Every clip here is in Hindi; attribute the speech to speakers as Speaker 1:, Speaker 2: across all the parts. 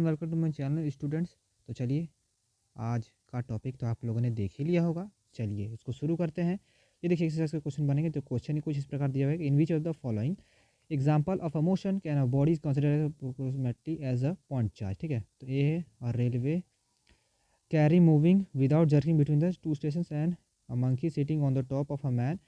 Speaker 1: Welcome to my channel students. तो चलिए, आज का टॉपिक तो आप लोगों ने देख ही लिया होगा। चलिए उसको शुरू करते हैं। ये देखिए एक्सरसाइज के क्वेश्चन बनेंगे। तो क्वेश्चन ही कुछ इस प्रकार दिया हुआ है कि in which of the following example of a motion can a body is considered approximately as a point charge. ठीक है, तो ये है और railway carry moving without jerking between the two station and a monkey sitting on the top of a man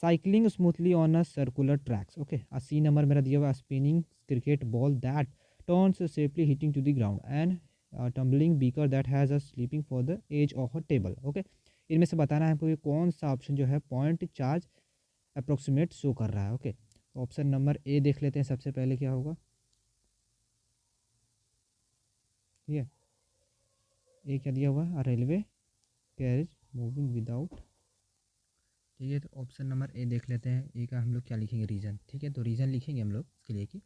Speaker 1: cycling smoothly on a circular tracks. Okay, C number मेरा दिया हुआ है spinning cricket ball that turns safely hitting to the ground and tumbling beaker that has a sleeping for the edge of a table। Okay, इनमें से बताना है आपको कि कौन सा ऑप्शन जो है पॉइंट चार्ज अप्रोक्सीमेट शो कर रहा है। ओके, तो ऑप्शन नंबर ए देख लेते हैं सबसे पहले क्या होगा। ठीक है, ए क्या दिया हुआ है, रेलवे कैरिज मूविंग विदाउट। ठीक है, तो ऑप्शन नंबर ए देख लेते हैं। ए का हम लोग क्या लिखेंगे, रीजन। ठीक है, तो रीजन लिखेंगे हम लोग इसके लिए कि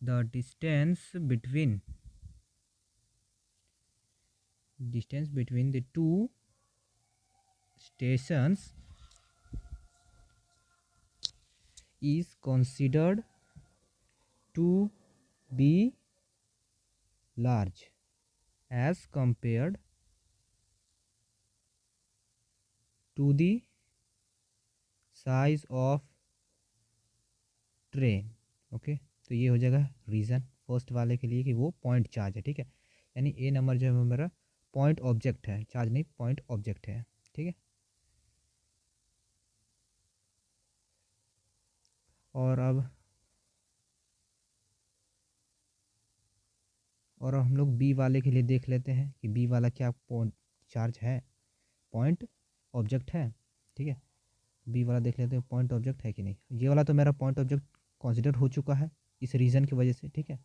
Speaker 1: the distance between the two stations is considered to be large as compared to the size of train। Okay, तो ये हो जाएगा रीज़न फर्स्ट वाले के लिए कि वो पॉइंट चार्ज है। ठीक है, यानी ए नंबर जो है मेरा पॉइंट ऑब्जेक्ट है, चार्ज नहीं पॉइंट ऑब्जेक्ट है। ठीक है, और हम लोग बी वाले के लिए देख लेते हैं कि बी वाला क्या पॉइंट चार्ज है, पॉइंट ऑब्जेक्ट है। ठीक है, बी वाला देख लेते हैं पॉइंट ऑब्जेक्ट है कि नहीं। ये वाला तो मेरा पॉइंट ऑब्जेक्ट कंसिडर हो चुका है इस रीज़न की वजह से। ठीक है,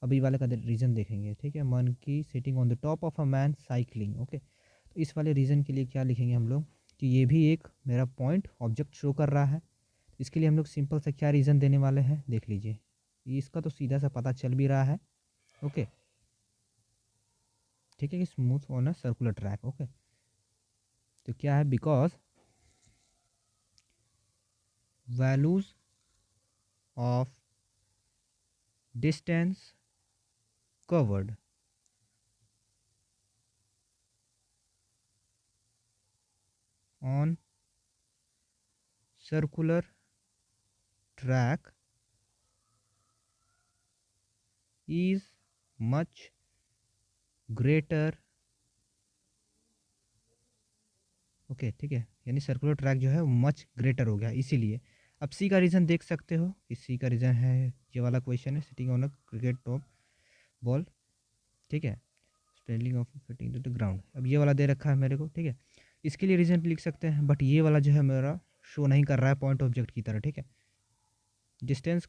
Speaker 1: अब ई वाले का रीज़न देखेंगे। ठीक है, मन की sitting on the top of a man cycling. Okay, तो इस वाले रीज़न के लिए क्या लिखेंगे हम लोग कि ये भी एक मेरा पॉइंट ऑब्जेक्ट शो कर रहा है। इसके लिए हम लोग सिंपल सा क्या रीज़न देने वाले हैं देख लीजिए। इसका तो सीधा सा पता चल भी रहा है। ओके, ठीक है, कि smooth on a circular track. Okay, तो क्या है, because values of distance covered on circular track is much greater। Okay, ठीक है, यानी सर्कुलर ट्रैक जो है मच ग्रेटर हो गया इसीलिए। अब सी का रीज़न देख सकते हो कि सी का रीज़न है ये वाला क्वेश्चन है, sitting on a cricket top ball. ठीक है, spelling of fitting to the ground. अब ये वाला दे रखा है मेरे को। ठीक है, इसके लिए रीज़न लिख सकते हैं, बट ये वाला जो है मेरा शो नहीं कर रहा है पॉइंट ऑब्जेक्ट की तरह। ठीक है, distance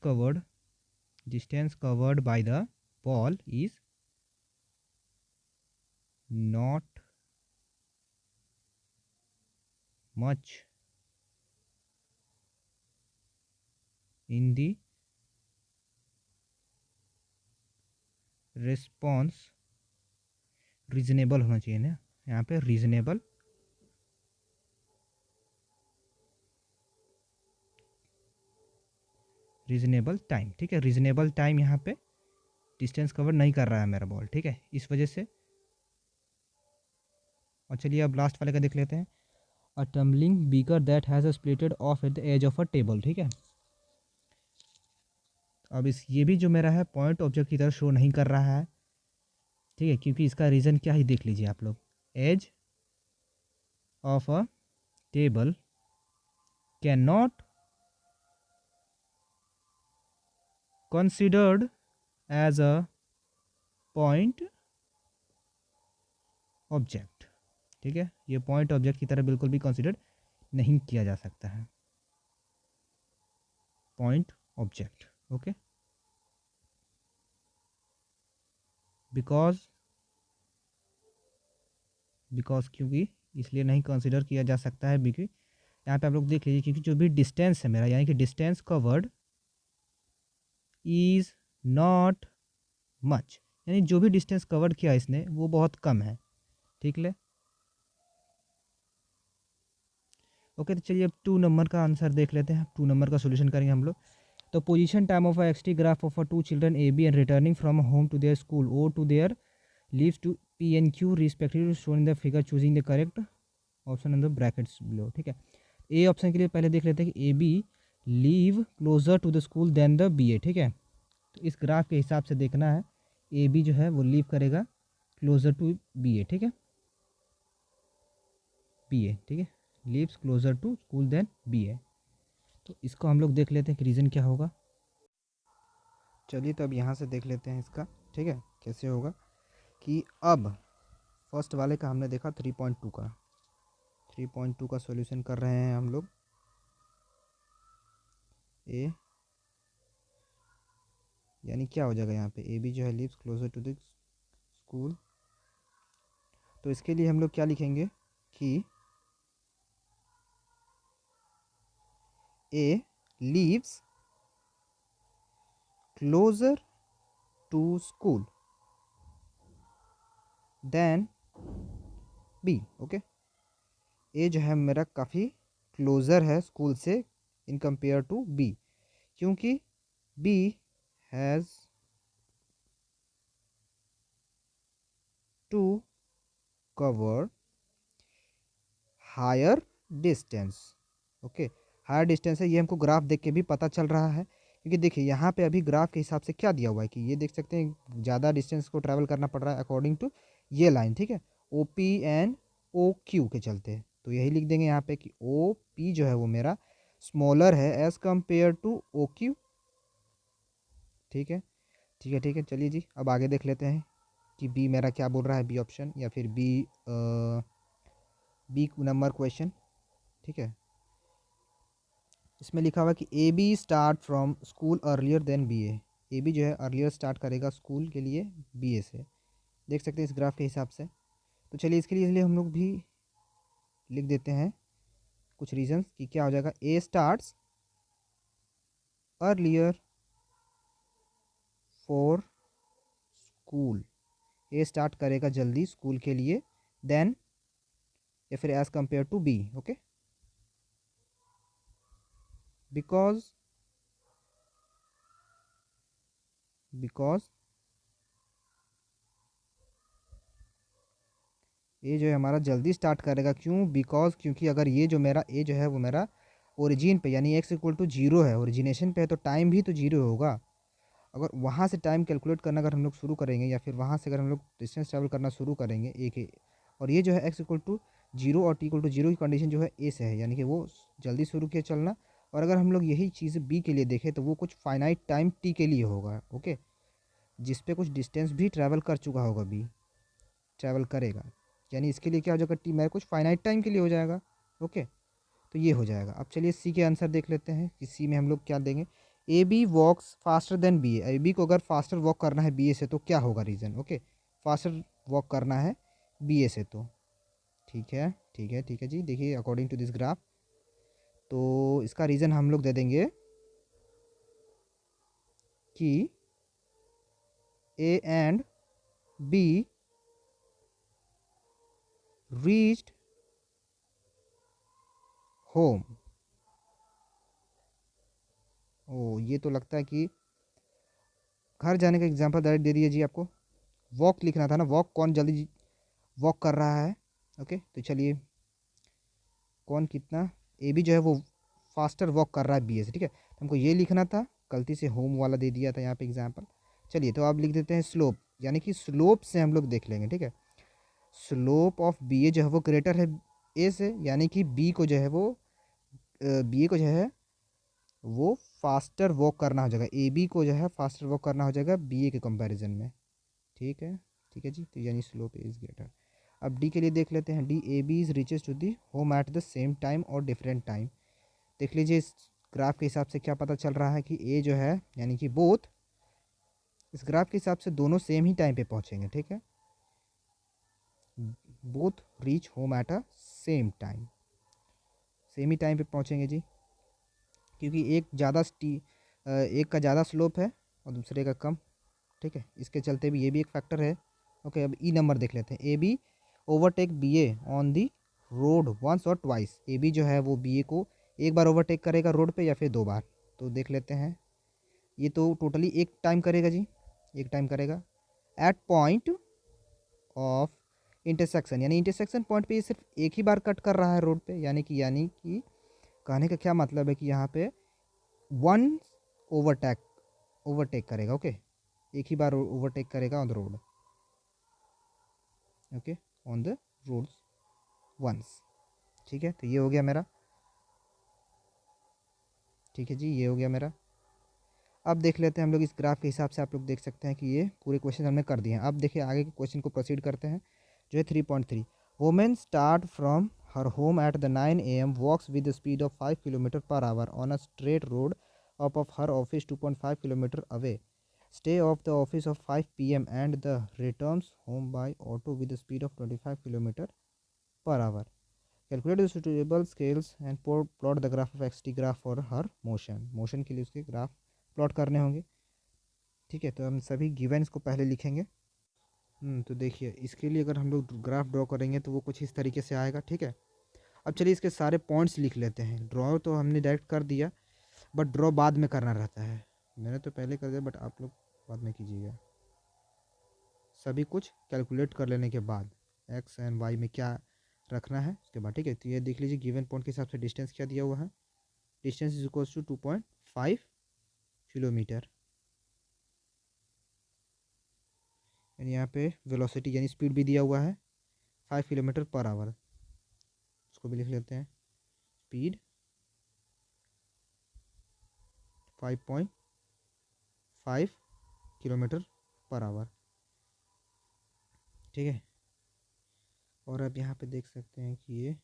Speaker 1: covered by the ball is not much in the response. Reasonable होना चाहिए ना यहाँ पे, रीजनेबल टाइम। ठीक है, रीजनेबल टाइम यहाँ पे डिस्टेंस कवर नहीं कर रहा है मेरा बॉल। ठीक है, इस वजह से। और चलिए अब लास्ट वाले का देख लेते हैं, a tumbling beaker that has a splitted off at the edge of a table. ठीक है, अब इस ये भी जो मेरा है पॉइंट ऑब्जेक्ट की तरह शो नहीं कर रहा है। ठीक है, क्योंकि इसका रीज़न क्या ही देख लीजिए आप लोग, edge of a table can not considered as a point object. ठीक है, ये पॉइंट ऑब्जेक्ट की तरह बिल्कुल भी कंसिडर नहीं किया जा सकता है, पॉइंट ऑब्जेक्ट। ओके, बिकॉज क्योंकि इसलिए नहीं कंसिडर किया जा सकता है क्योंकि यहाँ पे आप लोग देख लीजिए, क्योंकि जो भी डिस्टेंस है मेरा, यानी कि distance covered is not much, यानी जो भी डिस्टेंस कवर्ड किया इसने वो बहुत कम है। ठीक है, ओके, तो चलिए अब 2 नंबर का आंसर देख लेते हैं। 2 नंबर का सोल्यूशन करेंगे हम लोग। तो position time of XT graph of two children A B and returning from home to their school और to their leaves to P and Q respectively shown in the figure choosing the correct option in the brackets below. ठीक है, ए ऑप्शन के लिए पहले देख लेते हैं कि A B leave closer to the school then the B A. ठीक है, तो इस ग्राफ के हिसाब से देखना है, ए बी जो है वो लीव करेगा क्लोजर टू बी ए। ठीक है, बी ए, ठीक है, leaves closer to school then B A. तो इसको हम लोग देख लेते हैं कि रीज़न क्या होगा। चलिए, तो अब यहाँ से देख लेते हैं इसका। ठीक है, कैसे होगा कि अब फर्स्ट वाले का हमने देखा 3.2 का, 3.2 का सॉल्यूशन कर रहे हैं हम लोग। ए यानी क्या हो जाएगा यहाँ पे, ए बी जो है lives closer to the school, तो इसके लिए हम लोग क्या लिखेंगे कि A leaves closer to school then B. Okay, A जो है मेरा काफ़ी क्लोज़र है स्कूल से इन कंपेयर टू बी, क्योंकि B has to cover higher distance. Okay, higher distance है, ये हमको ग्राफ देख के भी पता चल रहा है, क्योंकि देखिए यहाँ पे अभी ग्राफ के हिसाब से क्या दिया हुआ है कि ये देख सकते हैं ज़्यादा डिस्टेंस को ट्रैवल करना पड़ रहा है अकॉर्डिंग टू ये लाइन। ठीक है, O P and O Q के चलते, तो यही लिख देंगे यहाँ पे कि ओ पी जो है वो मेरा स्मॉलर है as compare to O Q. ठीक है, ठीक है, ठीक है। चलिए जी, अब आगे देख लेते हैं कि बी मेरा क्या बोल रहा है, बी ऑप्शन या फिर बी नंबर क्वेश्चन। ठीक है, इसमें लिखा हुआ कि A B start from school earlier than B A B जो है अर्लियर स्टार्ट करेगा स्कूल के लिए बी ए से, देख सकते हैं इस ग्राफ के हिसाब से। तो चलिए इसके लिए इसलिए हम लोग भी लिख देते हैं कुछ रीजंस कि क्या हो जाएगा, A starts earlier for school, A start करेगा जल्दी स्कूल के लिए देन या फिर as compare to B. Okay, because A जो है हमारा जल्दी स्टार्ट करेगा, क्यों, बिकॉज क्योंकि अगर ये जो मेरा ए जो है वो मेरा ओरिजिन पे यानी एक्स इक्वल टू जीरो है, ओरिजिनेशन पे है, तो टाइम भी तो जीरो होगा। अगर वहाँ से टाइम कैलकुलेट करना अगर हम लोग शुरू करेंगे या फिर वहाँ से अगर हम लोग डिस्टेंस ट्रैवल करना शुरू करेंगे ए के, और ये जो है एक्स इक्वल टू जीरो और टी इक्वल टू जीरो की कंडीशन जो है ए से है, यानी कि वो जल्दी शुरू किया चलना। और अगर हम लोग यही चीज़ बी के लिए देखें तो वो कुछ फाइनाइट टाइम टी के लिए होगा। ओके, जिस पे कुछ डिस्टेंस भी ट्रैवल कर चुका होगा, बी ट्रैवल करेगा, यानी इसके लिए क्या हो जाएगा, टी मेरा कुछ फाइनाइट टाइम के लिए हो जाएगा। ओके, तो ये हो जाएगा। अब चलिए सी के आंसर देख लेते हैं कि सी में हम लोग क्या देंगे, A B walks faster than B A B को अगर फास्टर वॉक करना है बी ए से तो क्या होगा रीज़न। ओके, फास्टर वॉक करना है बी ए से, तो ठीक है, ठीक है, ठीक है जी। देखिए अकॉर्डिंग टू दिस ग्राफ, तो इसका रीज़न हम लोग दे देंगे कि A and B reached home. ओ, ये तो लगता है कि घर जाने का एग्जांपल डायरेक्ट दे दिए जी आपको, वॉक लिखना था ना, वॉक कौन जल्दी वॉक कर रहा है। ओके, तो चलिए कौन कितना, ए बी जो है वो फास्टर वॉक कर रहा है बी ए से। ठीक है, तो हमको ये लिखना था, गलती से होम वाला दे दिया था यहाँ पे एग्जांपल। चलिए, तो आप लिख देते हैं स्लोप, यानी कि स्लोप से हम लोग देख लेंगे। ठीक है, स्लोप ऑफ बी ए जो है वो ग्रेटर है ए से, यानी कि बी को जो है वो बी ए को जो है वो फास्टर वॉक करना हो जाएगा, ए बी को जो है फास्टर वॉक करना हो जाएगा बी ए के कंपैरिजन में। ठीक है, ठीक है जी, तो यानी स्लोप इज ग्रेटर। अब डी के लिए देख लेते हैं, D A B is reaches to the home at the same time और डिफरेंट टाइम। देख लीजिए इस ग्राफ के हिसाब से क्या पता चल रहा है कि ए जो है यानी कि बोथ, इस ग्राफ के हिसाब से दोनों सेम ही टाइम पे पहुंचेंगे। ठीक है, both reach home at a same time, same he time पे पहुंचेंगे जी, क्योंकि एक का ज़्यादा स्लोप है और दूसरे का कम। ठीक है, इसके चलते भी ये भी एक फैक्टर है। ओके, अब ई नंबर देख लेते हैं, A B overtake B A on the road once और ट्वाइस। ए बी जो है वो बी ए को एक बार ओवरटेक करेगा रोड पे या फिर दो बार, तो देख लेते हैं ये तो टोटली एक टाइम करेगा जी, एक टाइम करेगा। एट पॉइंट ऑफ इंटरसेक्शन, यानी इंटरसेक्शन पॉइंट पे ये सिर्फ एक ही बार कट कर रहा है रोड पे, यानी कि कहने का क्या मतलब है कि यहाँ पे वन ओवरटेक ओवरटेक करेगा। ओके, एक ही बार ओवरटेक करेगा on the road. Okay, on the road once. ठीक है, तो ये हो गया मेरा। ठीक है जी, ये हो गया मेरा। अब देख लेते हैं हम लोग इस ग्राफ के हिसाब से। आप लोग देख सकते हैं कि ये पूरे क्वेश्चन हमने कर दिए हैं। अब देखिए आगे के क्वेश्चन को प्रोसीड करते हैं, जो है 3.3। Women start from her home at the 9 AM, walks with the speed of 5 km/h on a straight road of her office 2.5 km away. Stay of the office of 5 PM and the returns home by auto with the speed of 25 km/h। Calculate the suitable scales and plot the graph of x t graph for her motion. Motion के लिए उसके ग्राफ प्लॉट करने होंगे। ठीक है, तो हम सभी गिवेंस को पहले लिखेंगे। तो देखिए इसके लिए अगर हम लोग ग्राफ ड्रॉ करेंगे तो वो कुछ इस तरीके से आएगा। ठीक है, अब चलिए इसके सारे पॉइंट्स लिख लेते हैं। ड्रॉ तो हमने डायरेक्ट कर दिया, बट ड्रॉ बाद में करना रहता है। मैंने तो पहले कर दिया, बट आप लोग बाद में कीजिएगा। सभी कुछ कैलकुलेट कर लेने के बाद एक्स एंड वाई में क्या रखना है उसके बाद। ठीक है, तो ये देख लीजिए गिवन पॉइंट के हिसाब से डिस्टेंस क्या दिया हुआ है। Distance is equals to 2.5 kilometre. यानी यहाँ पे वेलोसिटी यानी स्पीड भी दिया हुआ है 5 km/h। उसको भी लिख लेते हैं, स्पीड 5.5 km/h। ठीक है, और अब यहाँ पे देख सकते हैं कि ये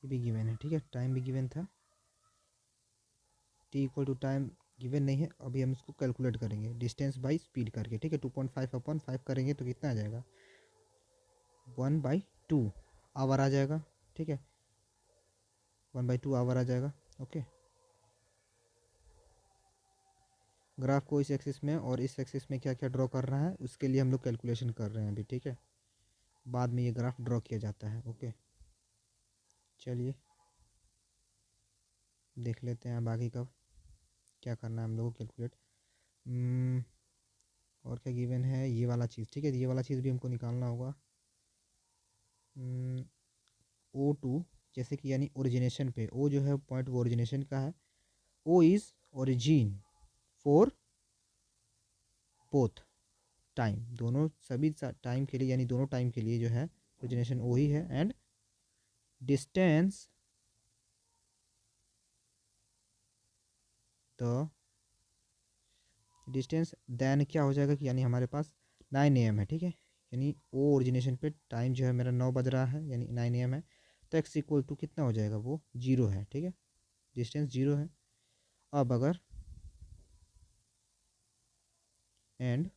Speaker 1: भी गिवन है। ठीक है, टाइम भी गिवन था, t equal to time given नहीं है। अभी हम इसको कैलकुलेट करेंगे डिस्टेंस बाई स्पीड करके। ठीक है, 2.5/5 करेंगे तो कितना आ जाएगा, 1/2 आवर आ जाएगा। ठीक है, 1/2 आवर आ जाएगा। ओके, ग्राफ को इस एक्सिस में और इस एक्सिस में क्या क्या ड्रॉ कर रहा है उसके लिए हम लोग कैलकुलेशन कर रहे हैं अभी। ठीक है, बाद में ये ग्राफ ड्रॉ किया जाता है। ओके, चलिए देख लेते हैं अब आगे का क्या करना है हम लोगों को कैलकुलेट। और क्या गिवन है, ये वाला चीज़। ठीक है, ये वाला चीज़ भी हमको निकालना होगा। O2 जैसे कि यानी ओरिजिनेशन पे, ओ जो है पॉइंट वो ओरिजिनेशन का है। O is origin for both time, दोनों सभी टाइम के लिए, यानी दोनों टाइम के लिए जो है ओरिजिनेशन ओ ही है। And distance the distance then क्या हो जाएगा कि यानी हमारे पास 9 AM है। ठीक है, यानी ओ ओरिजिनेशन पे टाइम जो है मेरा 9 बज रहा है, यानी 9 AM है। तो एक्स इक्वल टू कितना हो जाएगा, वो 0 है। ठीक है, डिस्टेंस 0 है। अब अगर एंड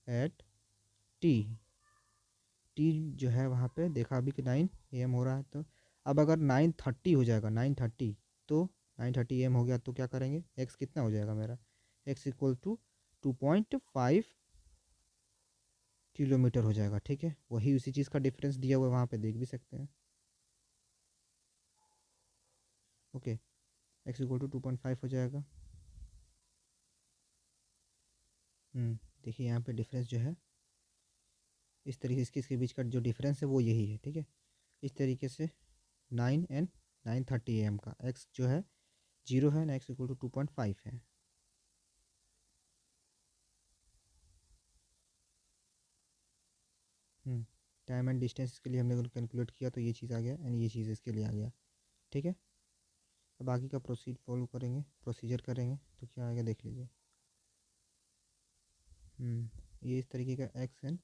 Speaker 1: एट टी, टी जो है वहाँ पे देखा अभी कि 9 AM हो रहा है। तो अब अगर 9:30 हो जाएगा, 9:30, तो 9:30 AM हो गया तो क्या करेंगे, एक्स कितना हो जाएगा मेरा, एक्स इक्वल टू 2.5 किलोमीटर हो जाएगा। ठीक है, वही उसी चीज़ का डिफरेंस दिया हुआ है वहाँ पे, देख भी सकते हैं। ओके, एक्स इक्वल टू 2.5 हो जाएगा। देखिए यहाँ पे डिफरेंस जो है इस तरीके से, इसके बीच का जो डिफरेंस है वो यही है। ठीक है, इस तरीके से 9 and 9:30 AM का एक्स जो है 0 है ना, एक्स इक्वल टू 2.5 है। टाइम एंड डिस्टेंस के लिए हमने कैलकुलेट किया तो ये चीज़ आ गया, एंड ये चीज़ इसके लिए आ गया। ठीक है, अब आगे का प्रोसीड फॉलो करेंगे, प्रोसीजर करेंगे तो क्या आएगा देख लीजिए। ये इस तरीके का एक्स एंड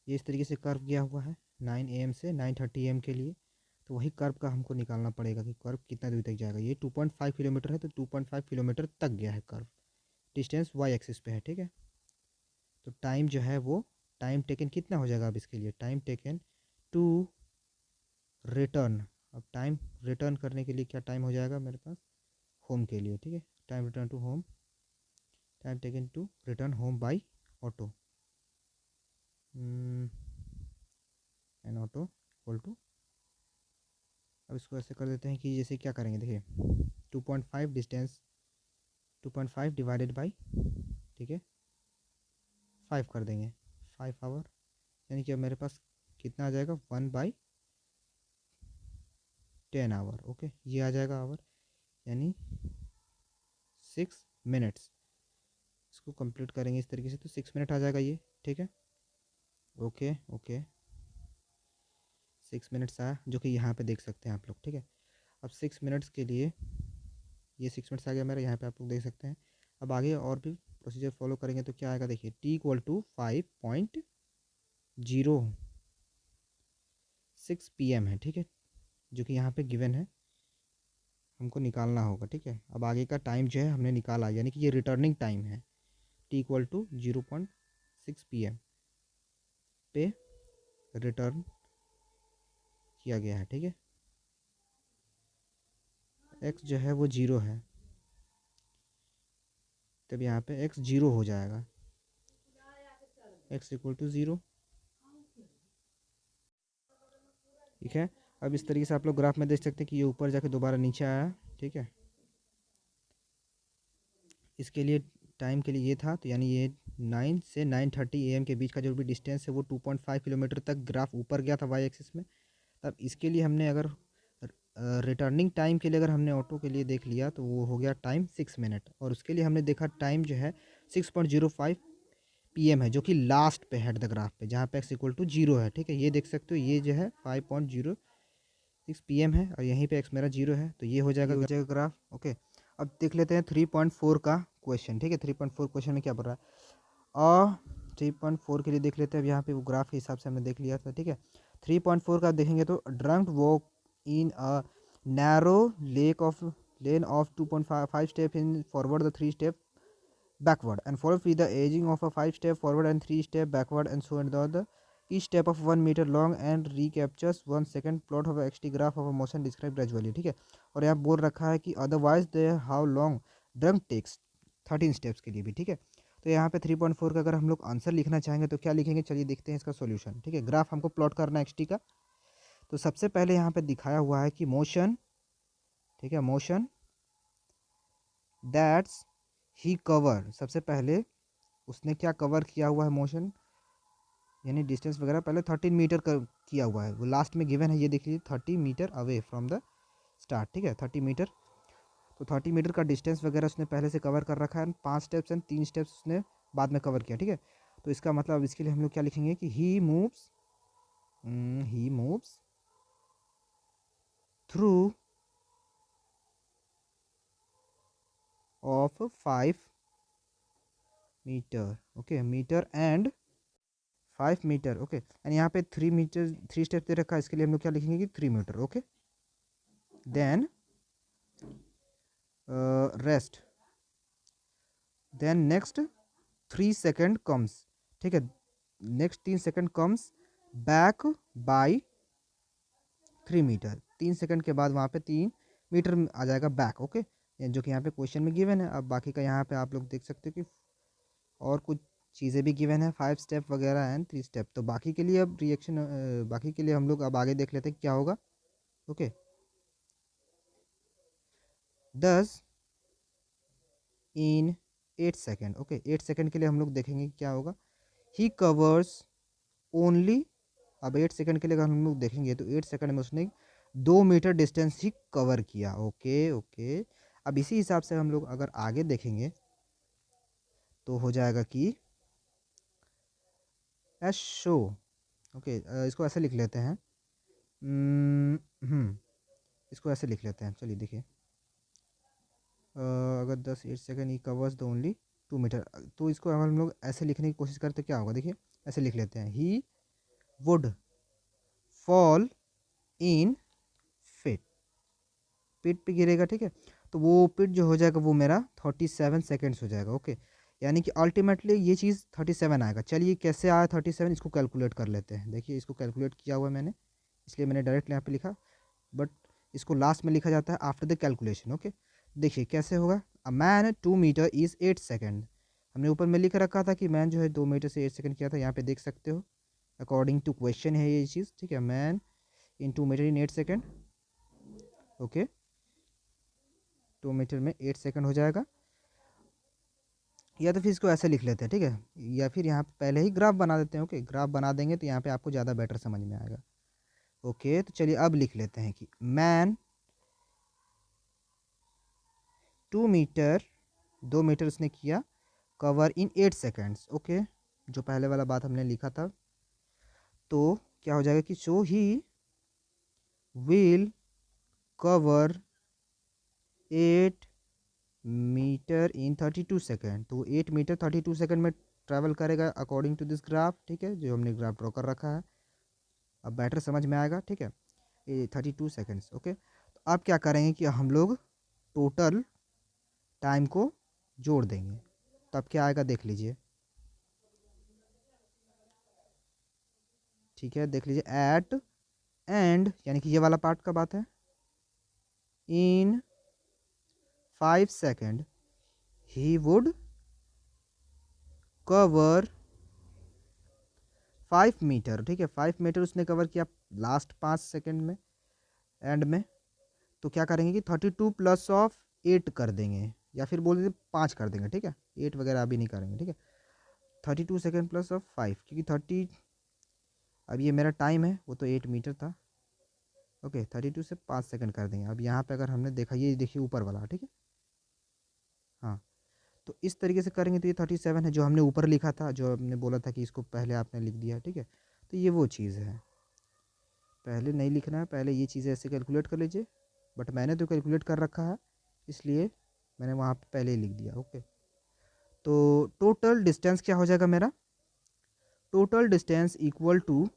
Speaker 1: ये इस तरीके से कर्व गया हुआ है 9 AM से 9:30 AM के लिए। तो वही कर्व का हमको निकालना पड़ेगा कि कर्व कितना दूर तक जाएगा। ये 2.5 किलोमीटर है तो 2.5 किलोमीटर तक गया है कर्व। डिस्टेंस वाई एक्सिस पे है। ठीक है, तो टाइम जो है वो टाइम टेकन कितना हो जाएगा अब इसके लिए, टाइम टेकन टू रिटर्न। अब टाइम रिटर्न करने के लिए क्या टाइम हो जाएगा मेरे पास, होम के लिए। ठीक है, time return to home, time taken to return home by auto, an auto equal to. अब इसको ऐसे कर देते हैं कि जैसे क्या करेंगे, देखिए 2.5 डिस्टेंस 2.5 डिवाइडेड बाई, ठीक है, 5 कर देंगे, 5 आवर, यानी कि अब मेरे पास कितना आ जाएगा, 1/10 आवर। ओके, ये आ जाएगा आवर, यानी 6 मिनट्स। इसको कंप्लीट करेंगे इस तरीके से तो 6 मिनट आ जाएगा ये, ठीक है। ओके ओके, 6 मिनट्स आया, जो कि यहाँ पे देख सकते हैं आप लोग, ठीक है। अब 6 मिनट्स के लिए ये 6 मिनट्स आ गया मेरा, यहाँ पे आप लोग देख सकते हैं। अब आगे और भी प्रोसीजर फॉलो करेंगे तो क्या आएगा, देखिए T=5.06 PM है, ठीक है, जो कि यहाँ पे गिवन है, हमको निकालना होगा, ठीक है। अब आगे का टाइम जो है हमने निकाला, यानी कि ये रिटर्निंग टाइम है, T=0.6 PM पे रिटर्न किया गया है, ठीक है। x जो है वो 0 है, तब यहाँ पे x 0 हो जाएगा, x=0, ठीक है। अब इस तरीके से आप लोग ग्राफ में देख सकते हैं कि ये ऊपर जाके दोबारा नीचे आया, ठीक है। इसके लिए टाइम के लिए ये था, तो यानी ये 9 से 9:30 AM के बीच का जो भी डिस्टेंस है वो 2.5 किलोमीटर तक ग्राफ ऊपर गया था वाई एक्सिस में। तब इसके लिए हमने अगर रिटर्निंग टाइम के लिए अगर हमने ऑटो के लिए देख लिया तो वो हो गया टाइम 6 मिनट, और उसके लिए हमने देखा टाइम जो है 6.05 PM है, जो कि लास्ट पे हेड द ग्राफ पे, जहाँ पे x=0 है, ठीक है। ये देख सकते हो, ये जो है 5.06 PM है, और यहीं पे x मेरा 0 है, तो ये हो जाएगा ग्राफ। ओके, अब देख लेते हैं 3.4 का क्वेश्चन, ठीक है। 3.4 क्वेश्चन में क्या बोल रहा है, और 3.4 के लिए देख लेते हैं। अब यहाँ पे वो ग्राफ के हिसाब से हमने देख लिया था, ठीक है। 3.4 का देखेंगे तो drunk walk in a narrow lane of 2.5 step in forward the 3 step backward and followed with the aging of a 5 step forward and 3 step backward and so on the each step of 1 meter long and recaptures 1 second plot of a xt graph of a motion described gradually, ठीक है। और यहाँ बोल रखा है कि otherwise they how long drunk takes 13 steps के लिए भी, ठीक है। तो यहाँ पे 3.4 का अगर हम लोग आंसर लिखना चाहेंगे तो क्या लिखेंगे, चलिए देखते हैं इसका सॉल्यूशन, ठीक है। ग्राफ हमको प्लॉट करना है एक्सटी का, तो सबसे पहले यहाँ पे दिखाया हुआ है कि मोशन, ठीक है, मोशन दैट्स ही कवर, सबसे पहले उसने क्या कवर किया हुआ है, मोशन यानी डिस्टेंस वगैरह पहले 13 मीटर किया हुआ है, वो लास्ट में गिवन है, ये देख लीजिए 30 metre away from the start, ठीक है, 30 मीटर। तो 30 मीटर का डिस्टेंस वगैरह उसने पहले से कवर कर रखा है, 5 स्टेप्स एंड 3 स्टेप्स उसने बाद में कवर किया, ठीक है। तो इसका मतलब इसके लिए हम लोग क्या लिखेंगे कि he moves through of 5 metre, okay, metre and 5 metre, okay, and यहाँ पे 3 मीटर 3 स्टेप दे रखा है, इसके लिए हम लोग क्या लिखेंगे कि 3 metre, okay. Then rest, then next 3 second comes, ठीक है, next 3 second comes back by 3 metre, 3 second के बाद वहाँ पे 3 मीटर आ जाएगा बैक, ओके, जो कि यहाँ पे क्वेश्चन में गिवन है। अब बाकी का यहाँ पे आप लोग देख सकते हो कि और कुछ चीज़ें भी गिवन है, 5 स्टेप वगैरह एंड 3 स्टेप। तो बाकी के लिए अब रिएक्शन, बाकी के लिए हम लोग अब आगे देख लेते हैं क्या होगा, ओके। 10 इन 8 सेकेंड, ओके, 8 सेकेंड के लिए हम लोग देखेंगे क्या होगा, ही कवर्स ओनली, अब 8 सेकेंड के लिए अगर हम लोग देखेंगे तो 8 सेकेंड में उसने 2 मीटर डिस्टेंस ही कवर किया, ओके ओके। अब इसी हिसाब से हम लोग अगर आगे देखेंगे तो हो जाएगा कि एस शो, ओके, इसको ऐसे लिख लेते हैं, इसको ऐसे लिख लेते हैं, चलिए देखिए, अगर 8 second he covers the only 2 metre, तो इसको अगर हम लोग ऐसे लिखने की कोशिश करते क्या होगा, देखिए ऐसे लिख लेते हैं, he would fall in fit, pit पे गिरेगा, ठीक है। तो वो पिट जो हो जाएगा वो मेरा 37 सेकेंड्स हो जाएगा, ओके, यानी कि अल्टीमेटली ये चीज़ 37 आएगा। चलिए कैसे आया 37, इसको कैलकुलेट कर लेते हैं। देखिए इसको कैलकुलेट किया हुआ है मैंने, इसलिए मैंने डायरेक्ट यहाँ पे लिखा, बट इसको लास्ट में लिखा जाता है आफ्टर द कैलकुलेशन, ओके। देखिए कैसे होगा, a man 2 metre is 8 second, हमने ऊपर में लिख रखा था कि मैन जो है 2 मीटर से 8 सेकेंड किया था, यहाँ पे देख सकते हो अकॉर्डिंग टू क्वेश्चन है ये चीज़, ठीक है। Man in 2 metre in 8 second, okay, 2 metre में 8 सेकेंड हो जाएगा। या तो फिर इसको ऐसे लिख लेते हैं, ठीक है, या फिर यहाँ पे पहले ही ग्राफ बना देते हैं। ओके, ग्राफ बना देंगे तो यहाँ पे आपको ज़्यादा बेटर समझ में आएगा। ओके, तो चलिए अब लिख लेते हैं कि मैन 2 मीटर, 2 मीटर उसने किया कवर इन 8 सेकेंड्स। ओके, जो पहले वाला बात हमने लिखा था, तो क्या हो जाएगा कि so he will cover 8 metre in 32 second. तो 8 मीटर 32 सेकेंड में ट्रैवल करेगा अकॉर्डिंग टू दिस ग्राफ, ठीक है, जो हमने ग्राफ ड्रॉ कर रखा है। अब बेटर समझ में आएगा, ठीक है, ये 32 सेकेंड्स। ओके, तो अब क्या करेंगे कि हम लोग टोटल टाइम को जोड़ देंगे, तब क्या आएगा देख लीजिए। ठीक है, देख लीजिए, एट एंड यानी कि ये वाला पार्ट का बात है, in 5 second he would cover 5 metre. ठीक है, 5 मीटर उसने कवर किया लास्ट 5 सेकेंड में, एंड में। तो क्या करेंगे कि 32 प्लस ऑफ 8 कर देंगे, या फिर बोल दीजिए 5 कर देंगे, ठीक है, 8 वगैरह अभी नहीं करेंगे, ठीक है। 32 सेकेंड प्लस ऑफ 5, क्योंकि 30, अब ये मेरा टाइम है वो तो 8 मीटर था। ओके, 32 से 5 सेकेंड कर देंगे। अब यहाँ पे अगर हमने देखा, ये देखिए ऊपर वाला, ठीक है, हाँ, तो इस तरीके से करेंगे तो ये 37 है जो हमने ऊपर लिखा था, जो हमने बोला था कि इसको पहले आपने लिख दिया, ठीक है। तो ये वो चीज़ है, पहले नहीं लिखना है, पहले ये चीज़ें ऐसे कैलकुलेट कर लीजिए, बट मैंने तो कैलकुलेट कर रखा है, इसलिए मैंने वहाँ पे पहले ही लिख दिया। ओके, तो टोटल डिस्टेंस क्या हो जाएगा मेरा, total distance equal to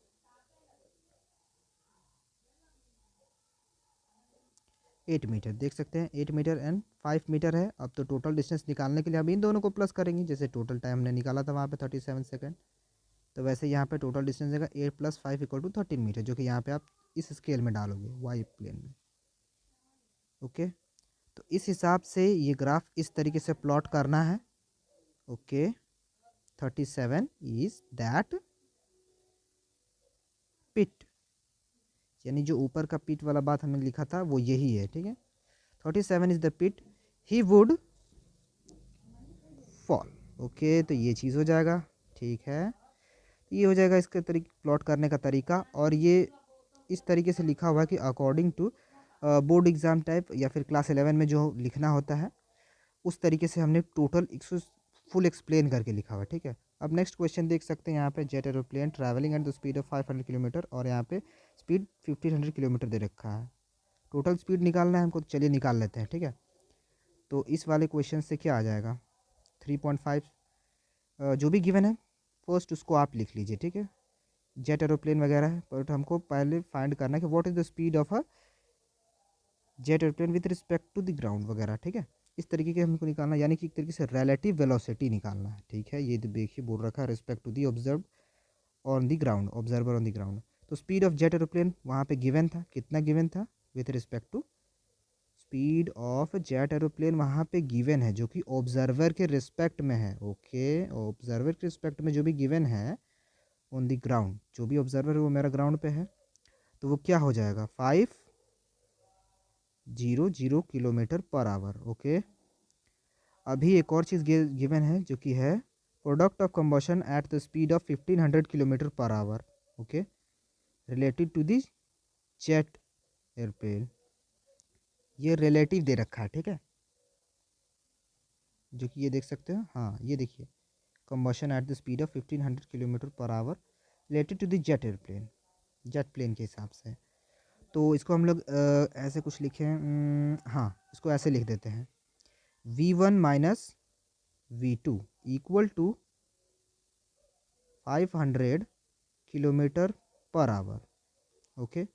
Speaker 1: 8 metre. देख सकते हैं 8 मीटर एंड 5 मीटर है। अब तो टोटल डिस्टेंस निकालने के लिए हम इन दोनों को प्लस करेंगे, जैसे टोटल टाइम हमने निकाला था वहाँ पे 37 सेकेंड, तो वैसे यहाँ पे टोटल डिस्टेंस देगा 8 + 5 = 13 मीटर, जो कि यहाँ पे आप इस स्केल में डालोगे वाई प्लेन में। ओके, तो इस हिसाब से ये ग्राफ इस तरीके से प्लॉट करना है। ओके, 37 इज दैट पिट, यानी जो ऊपर का पिट वाला बात हमने लिखा था वो यही है, ठीक है। 37 is the pit he would fall. Okay, तो ये चीज़ हो जाएगा, ठीक है, ये हो जाएगा इसके तरीके प्लॉट करने का तरीका। और ये इस तरीके से लिखा हुआ है कि according to board exam type या फिर क्लास 11 में जो लिखना होता है उस तरीके से हमने टोटल फुल एक्सप्लेन करके लिखा हुआ है, ठीक है। अब नेक्स्ट क्वेश्चन देख सकते हैं यहाँ पे, jet aeroplane travelling eight the speed of 500 kilometre, और यहाँ पे स्पीड 1500 किलोमीटर दे रखा है। टोटल स्पीड निकालना है हमको, तो चलिए निकाल लेते हैं, ठीक है। तो इस वाले क्वेश्चन से क्या आ जाएगा, 3.5 जो भी गिवन है फर्स्ट उसको आप लिख लीजिए, ठीक है। जेट एरोप्लेन वगैरह है, बट हमको पहले फाइंड करना है कि what is the speed of a jet aeroplane with respect to the ground वगैरह, ठीक है। इस तरीके के हमको निकालना, यानी कि एक तरीके से रिलेटिव वेलोसिटी निकालना है, ठीक है। ये देखिए बोल रखा है respect to the observe on the ground, observer on the ground. तो स्पीड ऑफ जेट एरोप्लेन वहाँ पे गिवन था, कितना गिवन था, with respect to speed of jet aeroplane वहाँ पे गिवन है, जो कि ऑब्जर्वर के रिस्पेक्ट में है। ओके, ऑब्जर्वर के रिस्पेक्ट में जो भी गिवन है ऑन द ग्राउंड, जो भी ऑब्जर्वर है वो मेरा ग्राउंड पे है, तो वो क्या हो जाएगा 500 किलोमीटर पर आवर। ओके, अभी एक और चीज़ गिवन है जो कि है product of combustion at the speed of 1500 kilometre per hour. Okay, related to the jet airplane, ये रिलेटिव दे रखा है, ठीक है, जो कि ये देख सकते हो, हाँ ये देखिए combustion at the speed of 1500 kilometre per hour related to the jet airplane, jet plane के हिसाब से। तो इसको हम लोग ऐसे कुछ लिखें, हाँ इसको ऐसे लिख देते हैं, V1 minus V2 equal to 500 kilometre per hour. Okay,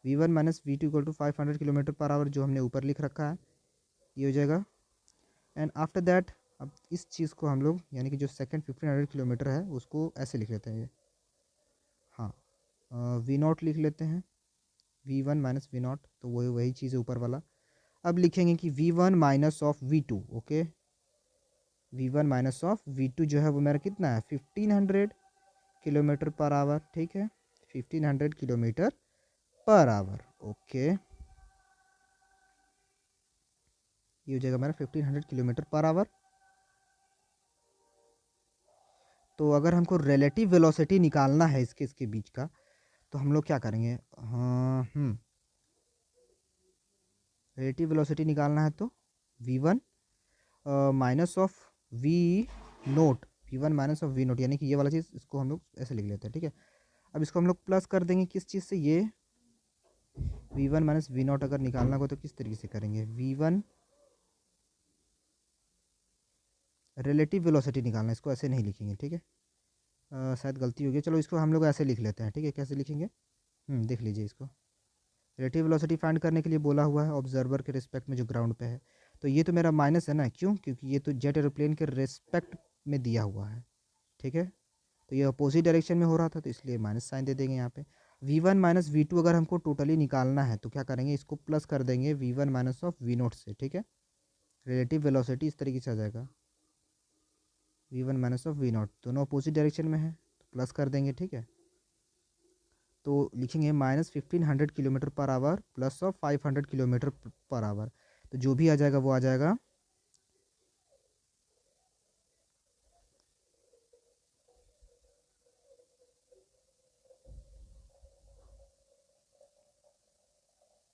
Speaker 1: V1 minus V2 equal to 500 kilometre per hour, जो हमने ऊपर लिख रखा है ये हो जाएगा। एंड आफ्टर दैट अब इस चीज़ को हम लोग, यानी कि जो सेकंड 1500 किलोमीटर है उसको ऐसे लिख लेते हैं ये, हाँ V0 लिख लेते हैं, V1 माइनस V0, तो वही वही चीज़ है ऊपर वाला। अब लिखेंगे कि V1 minus of V2। Okay, V1 minus of V2 जो है वो मेरा कितना है 1500 किलोमीटर पर आवर, ठीक है, 1500 किलोमीटर पर आवर। ओके, ये हो जाएगा मेरा 1500 किलोमीटर पर आवर। तो अगर हमको रिलेटिव वेलोसिटी निकालना है इसके इसके बीच का, तो हम लोग क्या करेंगे? हाँ, रिलेटिव वेलोसिटी निकालना है तो v1 minus of V nought, v1 minus of V nought, यानी कि ये वाला चीज़, इसको हम लोग ऐसे लिख लेते हैं, ठीक है। अब इसको हम लोग प्लस कर देंगे किस चीज़ से? ये v1 माइनस वी नोट अगर निकालना हो तो किस तरीके से करेंगे? v1 रिलेटिव वेलोसिटी निकालना है, इसको ऐसे नहीं लिखेंगे, ठीक है। शायद गलती हो गई, चलो इसको हम लोग ऐसे लिख लेते हैं, ठीक है। कैसे लिखेंगे? देख लीजिए इसको। रिलेटिव वेलोसिटी फाइंड करने के लिए बोला हुआ है ऑब्जर्वर के रिस्पेक्ट में जो ग्राउंड पे है, तो ये तो मेरा माइनस है ना, क्यों? क्योंकि ये तो जेट एरोप्लेन के रिस्पेक्ट में दिया हुआ है, ठीक है। तो ये अपोजिट डायरेक्शन में हो रहा था, तो इसलिए माइनस साइन दे देंगे यहाँ पे। v1 माइनस v2 अगर हमको टोटली निकालना है तो क्या करेंगे? इसको प्लस कर देंगे v1 minus of V note से, ठीक है। रिलेटिव वेलोसिटी इस तरीके से आ जाएगा, v1 minus of V nought, दोनों अपोजिट डायरेक्शन में है तो प्लस कर देंगे, ठीक है। तो लिखेंगे -1500 kilometre per our plus of 500 kilometre per our, तो जो भी आ जाएगा वो आ जाएगा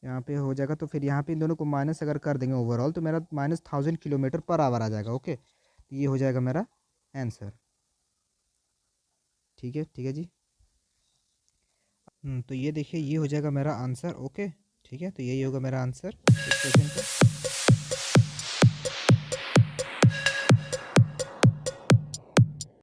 Speaker 1: यहाँ पे हो जाएगा। तो फिर यहाँ पे इन दोनों को माइनस अगर कर देंगे ओवरऑल, तो मेरा -1000 किलोमीटर पर आवर आ जाएगा, ओके। तो ये हो जाएगा मेरा आंसर, ठीक है, ठीक है जी। तो ये देखिए, ये हो जाएगा मेरा आंसर, ओके, ठीक है। तो यही होगा मेरा आंसर इस क्वेश्चन का।